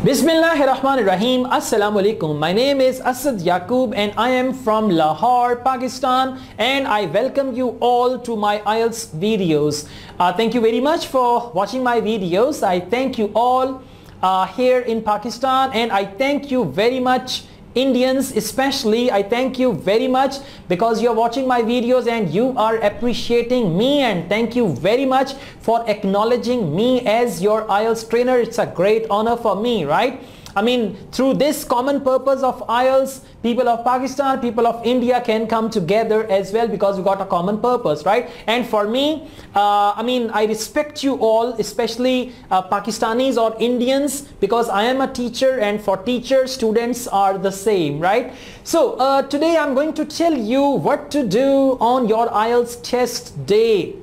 Bismillahirrahmanirrahim. Assalamu alaikum. My name is Asad Yaqub and I am from Lahore, Pakistan, and I welcome you all to my IELTS videos. Thank you very much for watching my videos. I thank you all here in Pakistan, and I thank you very much Indians especially. I thank you very much because you're watching my videos and you are appreciating me, and thank you very much for acknowledging me as your IELTS trainer. It's a great honor for me, right? I mean, through this common purpose of IELTS, people of Pakistan, people of India can come together as well because we got a common purpose, right? And for me, I respect you all, especially Pakistanis or Indians, because I am a teacher, and for teachers, students are the same, right? So today I'm going to tell you what to do on your IELTS test day.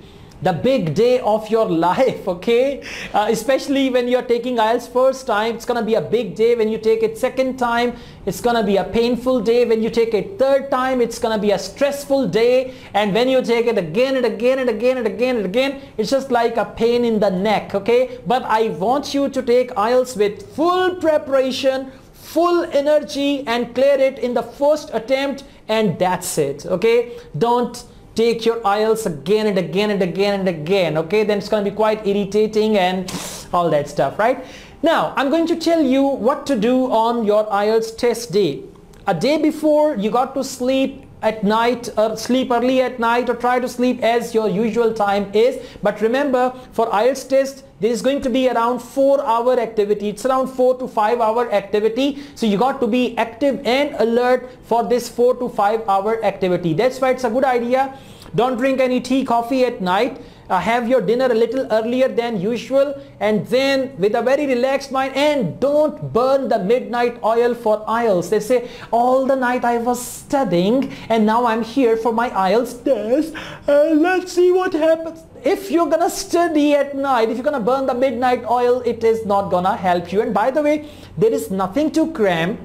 The big day of your life, okay? Especially when you're taking IELTS first time, it's gonna be a big day. When you take it second time, it's gonna be a painful day. When you take it third time, it's gonna be a stressful day. And when you take it again and again and again and again and again, it's just like a pain in the neck, okay? But I want you to take IELTS with full preparation, full energy, and clear it in the first attempt, and that's it, okay? Don't take your IELTS again and again and again and again, okay? Then it's going to be quite irritating and all that stuff, right? Now I'm going to tell you what to do on your IELTS test day. A day before, you got to sleep at night, or sleep early at night, or try to sleep as your usual time is. But remember, for IELTS test, there is going to be around 4-hour activity. It's around 4 to 5 hour activity. So you got to be active and alert for this 4 to 5 hour activity. That's why it's a good idea. Don't drink any tea, coffee at night. Have your dinner a little earlier than usual, and then with a very relaxed mind, and don't burn the midnight oil for IELTS. They say, all the night I was studying and now I'm here for my IELTS test. Let's see what happens. If you're gonna study at night, if you're gonna burn the midnight oil, it is not gonna help you. And by the way, there is nothing to cram.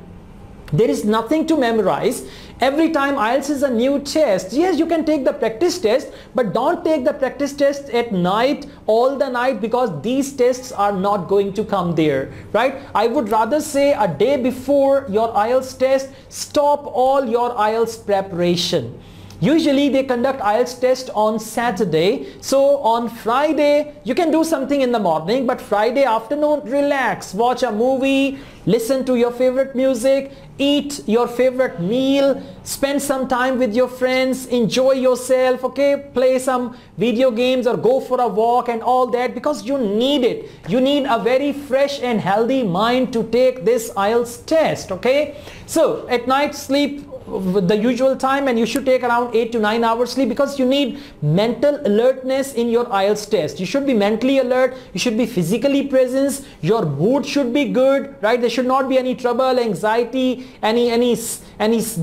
There is nothing to memorize. Every time IELTS is a new test. Yes, you can take the practice test, but don't take the practice test at night, all the night, because these tests are not going to come there, right? I would rather say a day before your IELTS test, stop all your IELTS preparation. Usually they conduct IELTS test on Saturday. So on Friday, you can do something in the morning, but Friday afternoon, relax, watch a movie, listen to your favorite music, eat your favorite meal, spend some time with your friends, enjoy yourself, okay? Play some video games or go for a walk and all that, because you need it. You need a very fresh and healthy mind to take this IELTS test, okay? So at night, sleep with the usual time, and you should take around 8 to 9 hours sleep, because you need mental alertness in your IELTS test. You should be mentally alert, you should be physically present, your mood should be good, right? There should not be any trouble, anxiety, any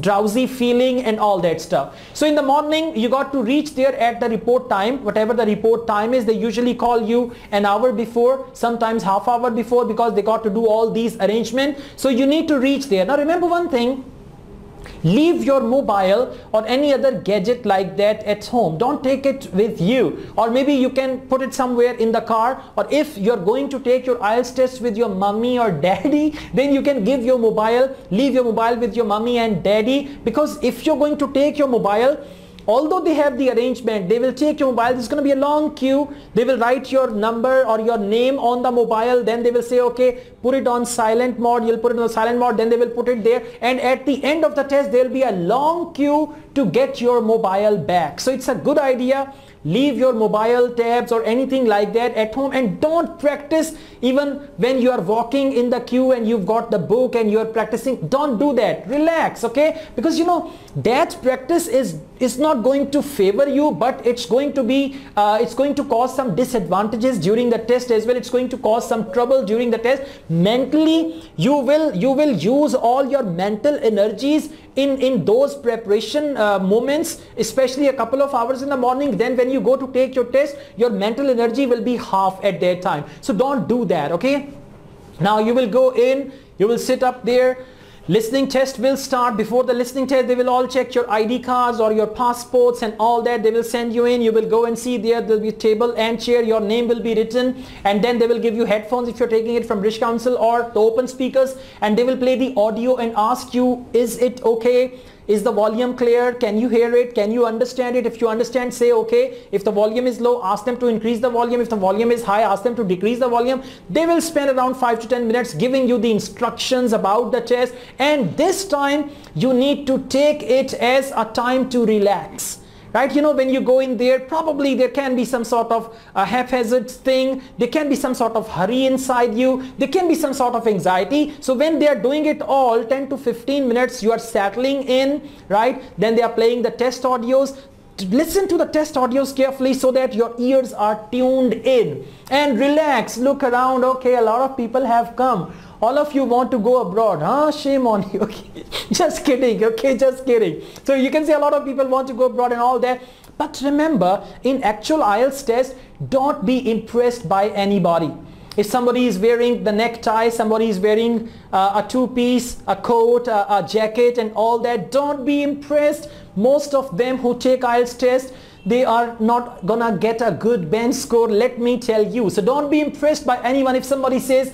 drowsy feeling and all that stuff. So in the morning, you got to reach there at the report time, whatever the report time is. They usually call you an hour before, sometimes half hour before, because they got to do all these arrangements. So you need to reach there. Now remember one thing, leave your mobile or any other gadget like that at home. Don't take it with you, or maybe you can put it somewhere in the car. Or if you're going to take your IELTS test with your mommy or daddy, then you can give your mobile, leave your mobile with your mommy and daddy, because if you're going to take your mobile, although they have the arrangement, they will take your mobile, there's going to be a long queue, they will write your number or your name on the mobile, then they will say, okay, put it on silent mode, you'll put it on silent mode, then they will put it there, and at the end of the test, there will be a long queue to get your mobile back. So it's a good idea, leave your mobile tabs or anything like that at home, and don't practice even when you are walking in the queue and you've got the book and you're practicing. Don't do that. Relax, okay? Because you know that practice is not going to favor you, but it's going to be it's going to cause some disadvantages during the test as well. It's going to cause some trouble during the test. Mentally, you will use all your mental energies in those preparation moments, especially a couple of hours in the morning. Then when you go to take your test, your mental energy will be half at that time. So don't do that, okay? Now you will go in, you will sit up there, Listening test will start. Before the listening test, they will all check your ID cards or your passports and all that. They will send you in. You will go and see there will be a table and chair. Your name will be written, and then they will give you headphones if you're taking it from British Council or the open speakers, and they will play the audio and ask you, is it okay? Is the volume clear? Can you hear it? Can you understand it? If you understand, say okay. If the volume is low, ask them to increase the volume. If the volume is high, ask them to decrease the volume. They will spend around 5 to 10 minutes giving you the instructions about the test, and this time you need to take it as a time to relax. Right? You know, when you go in there, probably there can be some sort of a haphazard thing. There can be some sort of hurry inside you. There can be some sort of anxiety. So when they are doing it all, 10 to 15 minutes, you are settling in, right? Then they are playing the test audios. Listen to the test audios carefully so that your ears are tuned in, and relax. Look around. Okay, a lot of people have come. All of you want to go abroad, huh? Shame on you. Okay, just kidding. Okay, just kidding. So you can see a lot of people want to go abroad and all that. But remember, in actual IELTS test, don't be impressed by anybody. If somebody is wearing the necktie, somebody is wearing a two-piece, a coat, a jacket and all that, don't be impressed. Most of them who take IELTS test, they are not gonna get a good bench score, let me tell you. So don't be impressed by anyone. If somebody says,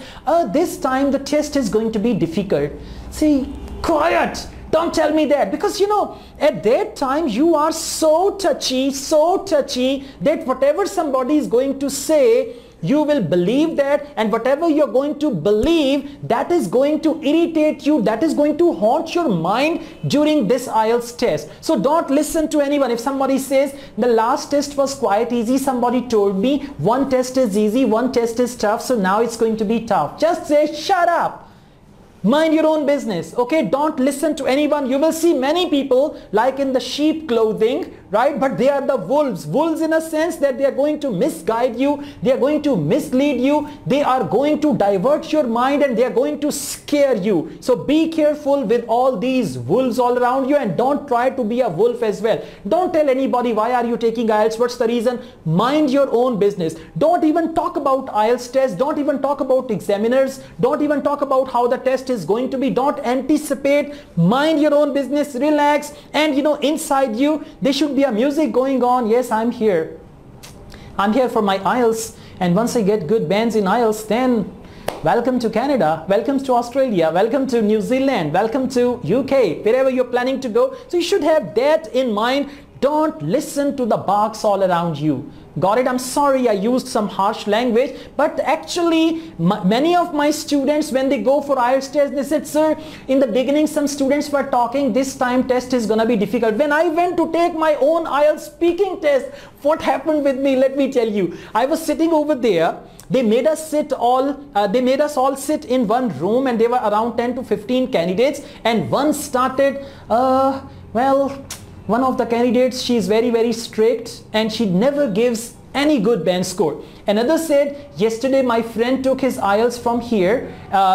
this time the test is going to be difficult, see, quiet. Don't tell me that, because you know, at that time you are so touchy that whatever somebody is going to say, you will believe that, and whatever you're going to believe, that is going to irritate you, that is going to haunt your mind during this IELTS test. So don't listen to anyone. If somebody says the last test was quite easy, somebody told me one test is easy, one test is tough, so now it's going to be tough, just say shut up. Mind your own business, okay? Don't listen to anyone. You will see many people like in the sheep clothing, right? But they are the wolves. Wolves in a sense that they are going to misguide you. They are going to mislead you. They are going to divert your mind, and they are going to scare you. So be careful with all these wolves all around you, and don't try to be a wolf as well. Don't tell anybody why are you taking IELTS, what's the reason. Mind your own business. Don't even talk about IELTS test. Don't even talk about examiners. Don't even talk about how the test is going to be. Don't anticipate. Mind your own business, relax, and you know, inside you there should be a music going on. Yes, I'm here for my IELTS, and once I get good bands in IELTS, then welcome to Canada, welcome to Australia, welcome to New Zealand, welcome to UK, wherever you're planning to go. So you should have that in mind. Don't listen to the barks all around you. Got it? I'm sorry I used some harsh language, but actually many of my students, when they go for IELTS test, they said, sir, in the beginning some students were talking, this time test is gonna be difficult. When I went to take my own IELTS speaking test, what happened with me? Let me tell you. I was sitting over there. They made us all sit in one room, and there were around 10 to 15 candidates, and one started, one of the candidates, she is very strict, and she never gives any good band score. Another said, yesterday my friend took his IELTS from here,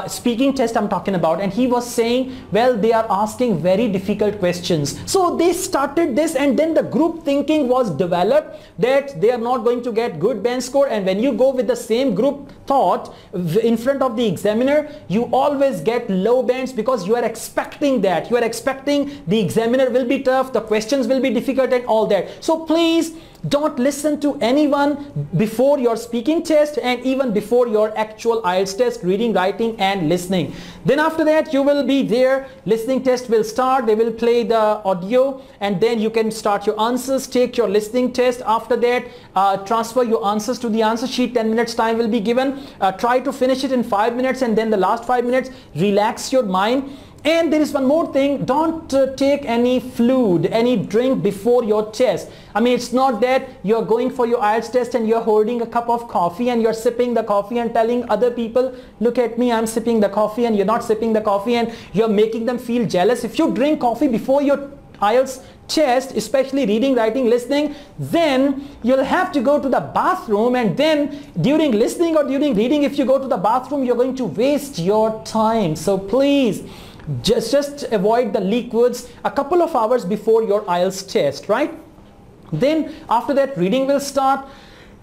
speaking test I'm talking about, and he was saying, well, they are asking very difficult questions. So they started this, and then the group thinking was developed that they are not going to get good band score. And when you go with the same group thought in front of the examiner, you always get low bands, because you are expecting that. You are expecting the examiner will be tough, the questions will be difficult and all that. So please don't listen to anyone before your speaking test, and even before your actual IELTS test, reading, writing and listening. Then after that you will be there, listening test will start, they will play the audio, and then you can start your answers, take your listening test. After that, transfer your answers to the answer sheet. 10 minutes time will be given. Try to finish it in 5 minutes, and then the last 5 minutes, relax your mind. And there is one more thing, don't take any fluid, any drink before your test. I mean, it's not that you're going for your IELTS test and you're holding a cup of coffee and you're sipping the coffee and telling other people, look at me, I'm sipping the coffee, and you're not sipping the coffee, and you're making them feel jealous. If you drink coffee before your IELTS test, especially reading, writing, listening, then you'll have to go to the bathroom, and then during listening or during reading, if you go to the bathroom, you're going to waste your time. So please, just avoid the liquids a couple of hours before your IELTS test, right? Then after that, reading will start.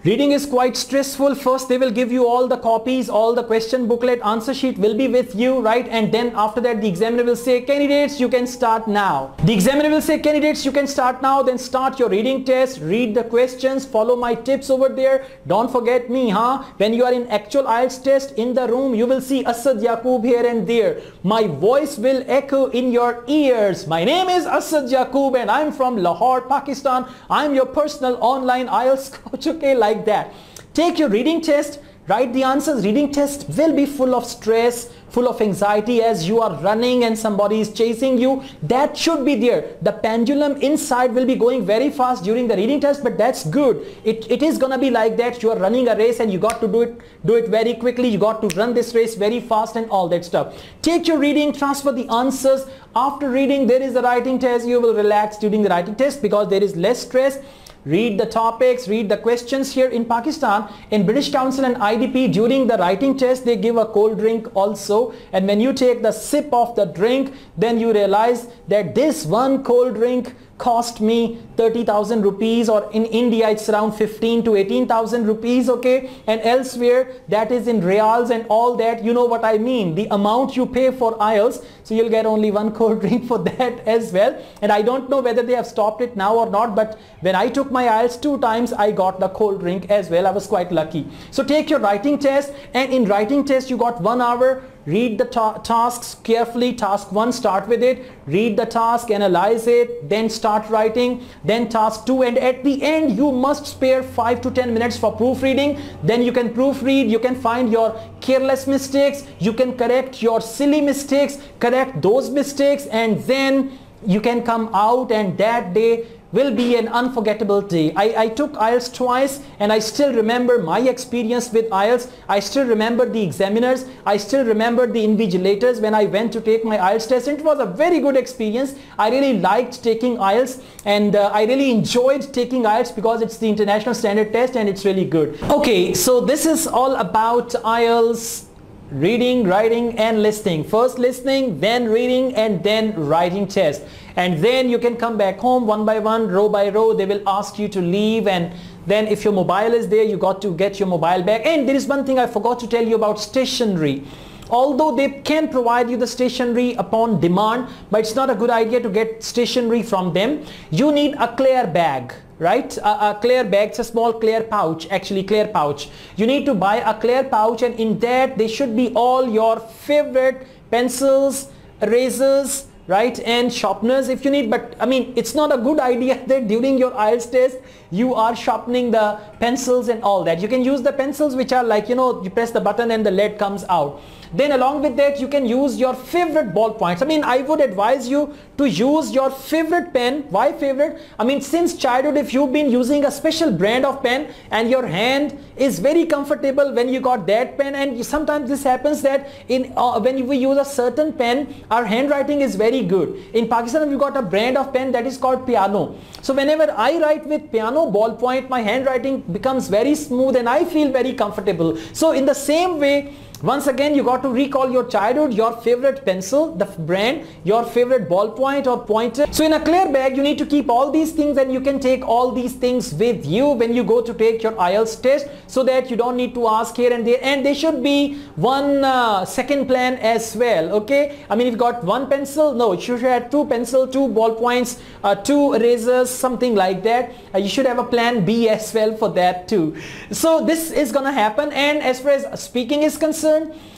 Reading is quite stressful. First they will give you all the copies, all the question booklet, answer sheet will be with you, right? And then after that the examiner will say, candidates, you can start now. The examiner will say, candidates, you can start now. Then start your reading test, read the questions, follow my tips over there. Don't forget me, when you are in actual IELTS test in the room, you will see Asad Yaqub here and there. My voice will echo in your ears. My name is Asad Yaqub and I'm from Lahore, Pakistan. I'm your personal online IELTS coach, okay, like that. Take your reading test, write the answers. Reading test will be full of stress, full of anxiety as you are running and somebody is chasing you. That should be there. The pendulum inside will be going very fast during the reading test, but that's good. It is gonna be like that. You are running a race and you got to do it very quickly. You got to run this race very fast and all that stuff. Take your reading, transfer the answers. After reading, there is a writing test. You will relax during the writing test because there is less stress. Read the topics, read the questions. Here in Pakistan, in British Council and IDP, during the writing test they give a cold drink also, and when you take the sip of the drink, then you realize that this one cold drink cost me 30,000 rupees, or in India it's around 15 to 18,000 rupees, okay, and elsewhere that is in reals and all that. You know what I mean, the amount you pay for IELTS. So you'll get only one cold drink for that as well. And I don't know whether they have stopped it now or not, but when I took my IELTS 2 times, I got the cold drink as well. I was quite lucky. So take your writing test, and in writing test you got 1 hour. Read the tasks carefully. Task 1, start with it, read the task, analyze it, then start writing. Then task 2, and at the end you must spare 5 to 10 minutes for proofreading. Then you can proofread, you can find your careless mistakes, you can correct your silly mistakes, correct those mistakes, and then you can come out, and that day will be an unforgettable day. I took IELTS twice and I still remember my experience with IELTS. I still remember the examiners. I still remember the invigilators when I went to take my IELTS test. It was a very good experience. I really liked taking IELTS, and I really enjoyed taking IELTS because it's the international standard test and it's really good. Okay, so this is all about IELTS reading, writing and listening. First listening, then reading, and then writing test. And then you can come back home one by one, row by row. They will ask you to leave, and then if your mobile is there, you got to get your mobile back. And there is one thing I forgot to tell you about stationery. Although they can provide you the stationery upon demand, but it's not a good idea to get stationery from them. You need a clear bag, right? A clear bag. It's a small clear pouch, actually clear pouch. You need to buy a clear pouch, and in that there should be all your favorite pencils, erasers, right, and sharpeners if you need. But I mean, it's not a good idea that during your IELTS test you are sharpening the pencils and all that. You can use the pencils which are like, you know, you press the button and the lead comes out. Then along with that you can use your favorite ballpoints. I mean, I would advise you to use your favorite pen. Why favorite? I mean, since childhood, if you've been using a special brand of pen and your hand is very comfortable when you got that pen, and sometimes this happens that when we use a certain pen, our handwriting is very good. In Pakistan we got a brand of pen that is called piano. So whenever I write with piano ballpoint, my handwriting becomes very smooth and I feel very comfortable. So in the same way, once again, you got to recall your childhood, your favorite pencil, the brand, your favorite ballpoint or pointer. So in a clear bag, you need to keep all these things, and you can take all these things with you when you go to take your IELTS test, so that you don't need to ask here and there. And there should be one second plan as well, okay? I mean, if you got one pencil, no, you should have 2 pencil, 2 ballpoints, 2 erasers, something like that. You should have a plan B as well for that too. So this is gonna happen. And as far as speaking is concerned,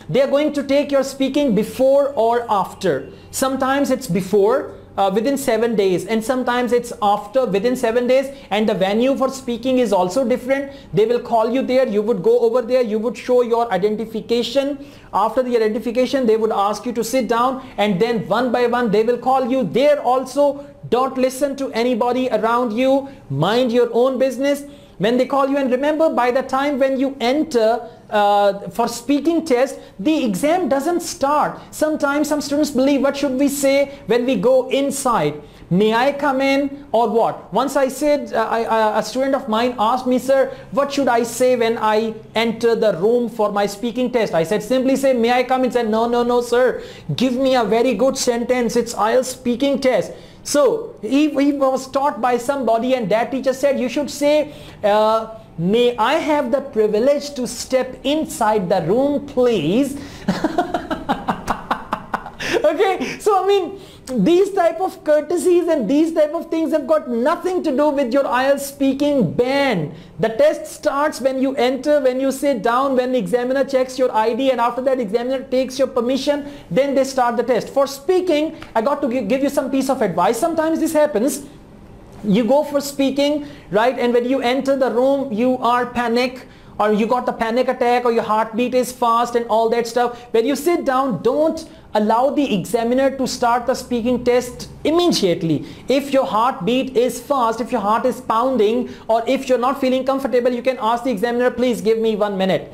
they are going to take your speaking before or after. Sometimes it's before, within 7 days, and sometimes it's after, within 7 days. And the venue for speaking is also different. They will call you there, you would go over there, you would show your identification. After the identification, they would ask you to sit down, and then one by one they will call you there also. Don't listen to anybody around you, mind your own business when they call you. And remember, by the time when you enter for speaking test, the exam doesn't start. Sometimes some students believe, what should we say when we go inside? May I come in or what? Once I said, a student of mine asked me, sir, what should I say when I enter the room for my speaking test? I said, simply say, may I come in? He said, no, sir. Give me a very good sentence. It's IELTS speaking test. So he was taught by somebody, and that teacher said you should say, May I have the privilege to step inside the room, please? Okay, so I mean, these type of courtesies and these type of things have got nothing to do with your IELTS speaking band. The test starts when you enter, when you sit down, when the examiner checks your ID, and after that examiner takes your permission, then they start the test. For speaking, I got to give you some piece of advice. Sometimes this happens. You go for speaking, right, and when you enter the room, you are panic, or you got the panic attack, or your heartbeat is fast and all that stuff. When you sit down, don't allow the examiner to start the speaking test immediately. If your heartbeat is fast, if your heart is pounding, or if you're not feeling comfortable, you can ask the examiner, please give me 1 minute.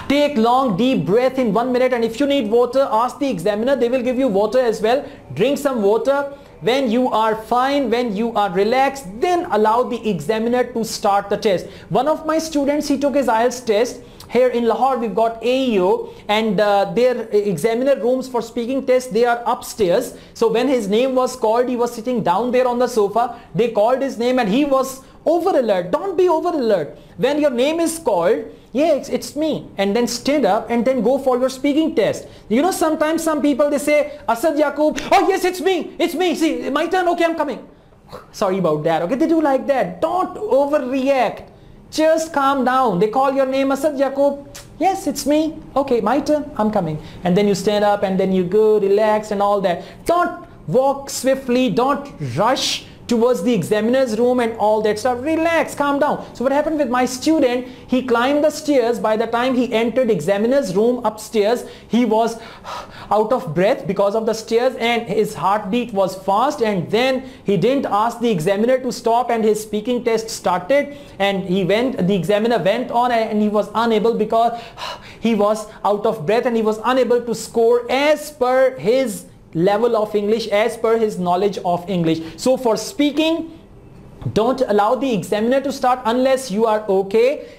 Take long deep breath in 1 minute, and if you need water, ask the examiner. They will give you water as well. Drink some water. When you are fine, when you are relaxed, then allow the examiner to start the test. One of my students, he took his IELTS test. Here in Lahore, we've got AEO, and their examiner rooms for speaking tests, they are upstairs. So when his name was called, he was sitting down there on the sofa. They called his name and he was over alert. Don't be over alert. When your name is called, yeah, it's me, and then stand up and then go for your speaking test. You know, sometimes some people, they say, Asad Yaqub, oh yes, it's me, see, my turn, okay, I'm coming. Sorry about that, okay, they do like that. Don't overreact. Just calm down. They call your name, Asad Yaqub, yes, it's me, okay, my turn, I'm coming. And then you stand up and then you go relax and all that. Don't walk swiftly, don't rush towards the examiner's room and all that stuff. Relax, calm down. So what happened with my student, he climbed the stairs. By the time he entered examiner's room upstairs, he was out of breath because of the stairs, and his heartbeat was fast, and then he didn't ask the examiner to stop, and his speaking test started, and the examiner went on, and he was unable because he was out of breath, and he was unable to score as per his level of English, as per his knowledge of English. So for speaking, don't allow the examiner to start unless you are okay.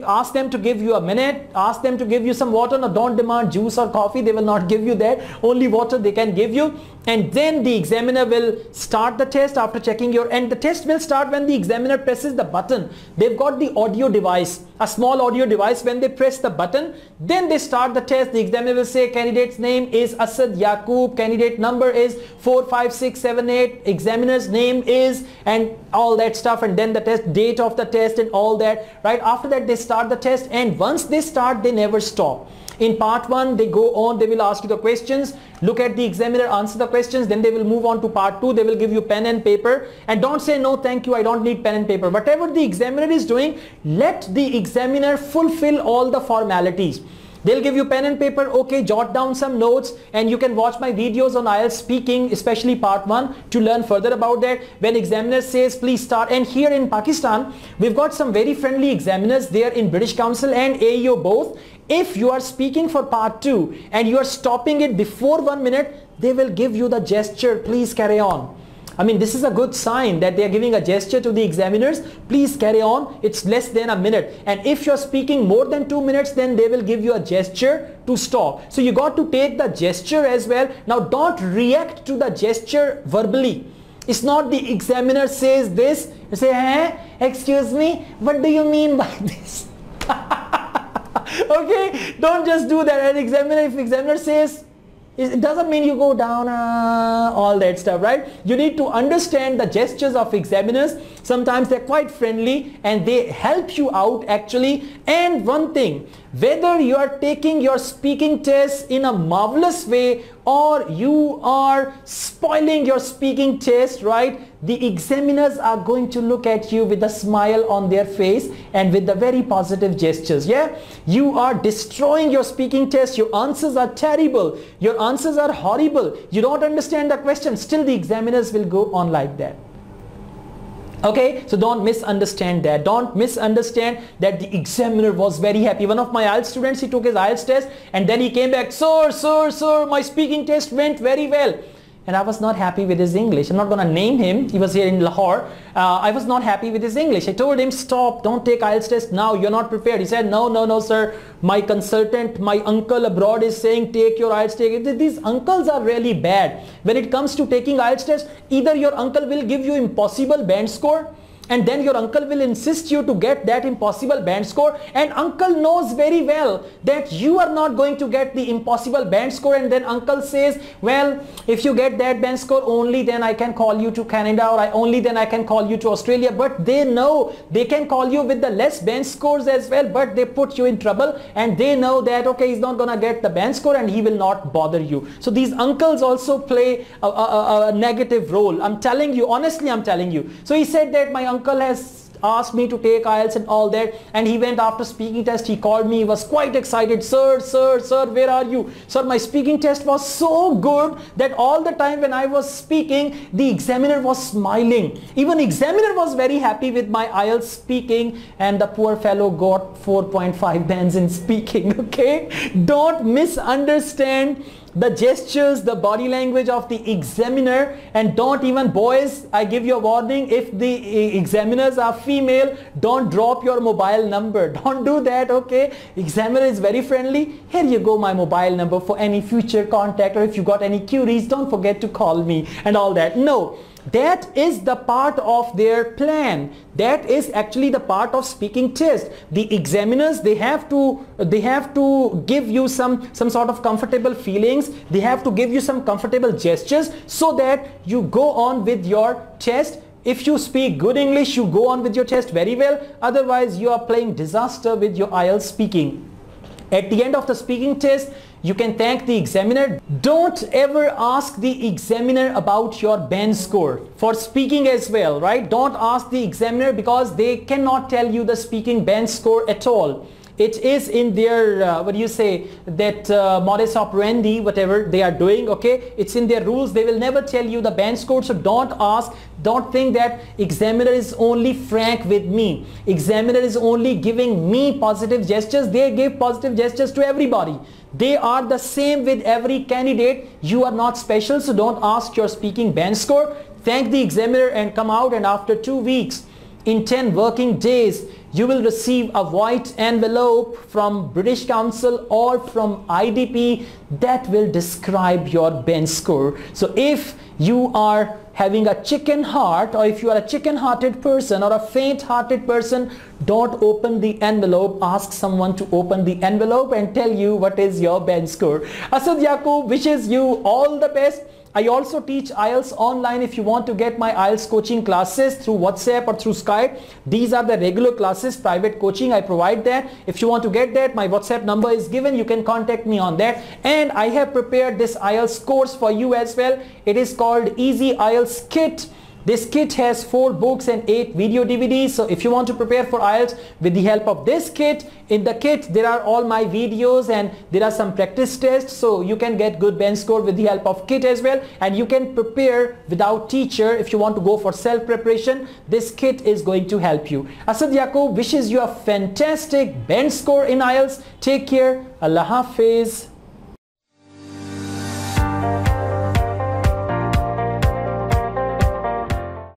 Ask them to give you a minute, ask them to give you some water. No, don't demand juice or coffee, they will not give you that. Only water they can give you, and then the examiner will start the test after checking and the test will start when the examiner presses the button. They've got the audio device, a small audio device. When they press the button, then they start the test. The examiner will say, candidate's name is Asad Yaqub, candidate number is 45678, examiner's name is, and all that stuff, and then the test, date of the test and all that, right? After that they start the test, and once they start, they never stop. In part 1, they go on, they will ask you the questions, look at the examiner, answer the questions, then they will move on to part 2. They will give you pen and paper, and don't say no thank you, I don't need pen and paper. Whatever the examiner is doing, let the examiner fulfill all the formalities. They'll give you pen and paper, okay, jot down some notes, and you can watch my videos on IELTS speaking, especially part 1, to learn further about that. When examiner says please start, and here in Pakistan, we've got some very friendly examiners there in British Council and AEO both. If you are speaking for part 2 and you are stopping it before 1 minute, they will give you the gesture, please carry on. I mean, this is a good sign that they are giving a gesture to the examiners, please carry on, it's less than a minute. And if you're speaking more than 2 minutes, then they will give you a gesture to stop. So you got to take the gesture as well. Now don't react to the gesture verbally. It's not the examiner says this, you say, excuse me, what do you mean by this? Okay, don't just do that. If examiner says, it doesn't mean you go down, all that stuff, right? You need to understand the gestures of examiners. Sometimes they're quite friendly and they help you out actually. And one thing, whether you are taking your speaking test in a marvelous way or you are spoiling your speaking test, right? The examiners are going to look at you with a smile on their face and with the very positive gestures. Yeah, you are destroying your speaking test. Your answers are terrible. Your answers are horrible. You don't understand the question. Still the examiners will go on like that. Okay, so don't misunderstand that. Don't misunderstand that the examiner was very happy. One of my IELTS students, he took his IELTS test and then he came back, sir, my speaking test went very well. And I was not happy with his English. I'm not going to name him. He was here in Lahore. I was not happy with his English. I told him, stop, don't take IELTS test now. You're not prepared. He said, no, sir. My consultant, my uncle abroad is saying, take your IELTS test. These uncles are really bad. When it comes to taking IELTS test, either your uncle will give you impossible band score, and then your uncle will insist you to get that impossible band score, and uncle knows very well that you are not going to get the impossible band score, and then uncle says, well, if you get that band score, only then I can call you to Canada, or only then I can call you to Australia. But they know they can call you with the less band scores as well, but they put you in trouble, and they know that okay, he's not gonna get the band score and he will not bother you. So these uncles also play a negative role. I'm telling you, honestly, I'm telling you. So he said that my uncle has asked me to take IELTS and all that, and he went after speaking test. He called me, he was quite excited. Sir, where are you? Sir, my speaking test was so good that all the time when I was speaking, the examiner was smiling. Even examiner was very happy with my IELTS speaking, and the poor fellow got 4.5 bands in speaking. Okay, don't misunderstand the gestures, the body language of the examiner, and don't even, boys, I give you a warning, if the examiners are female, don't drop your mobile number. Don't do that, okay? Examiner is very friendly. Here you go, my mobile number for any future contact, or if you got any queries, don't forget to call me and all that. No. That is the part of their plan. That is actually the part of speaking test. The examiners, they have to give you some sort of comfortable feelings. They have to give you some comfortable gestures so that you go on with your test. If you speak good English, you go on with your test very well. Otherwise, you are playing disaster with your IELTS speaking. At the end of the speaking test, you can thank the examiner. Don't ever ask the examiner about your band score for speaking as well, right? Don't ask the examiner, because they cannot tell you the speaking band score at all. It is in their, that modus operandi, whatever they are doing, okay? It's in their rules. They will never tell you the band score, so don't ask. Don't think that examiner is only frank with me. Examiner is only giving me positive gestures. They give positive gestures to everybody. They are the same with every candidate. You are not special, so don't ask your speaking band score. Thank the examiner and come out, and after 2 weeks, in 10 working days, you will receive a white envelope from British Council or from IDP that will describe your band score. So if you are having a chicken heart, or if you are a chicken-hearted person or a faint-hearted person, don't open the envelope. Ask someone to open the envelope and tell you what is your band score. Asad Yaqub wishes you all the best. I also teach IELTS online. If you want to get my IELTS coaching classes through WhatsApp or through Skype, these are the regular classes, private coaching. I provide that. If you want to get that, my WhatsApp number is given. You can contact me on that. And I have prepared this IELTS course for you as well. It is called Easy IELTS Kit. This kit has 4 books and 8 video DVDs. So if you want to prepare for IELTS with the help of this kit, in the kit there are all my videos and there are some practice tests, so you can get good band score with the help of kit as well, and you can prepare without teacher. If you want to go for self preparation, this kit is going to help you. Asad Yaqub wishes you a fantastic band score in IELTS. Take care. Allah Hafiz.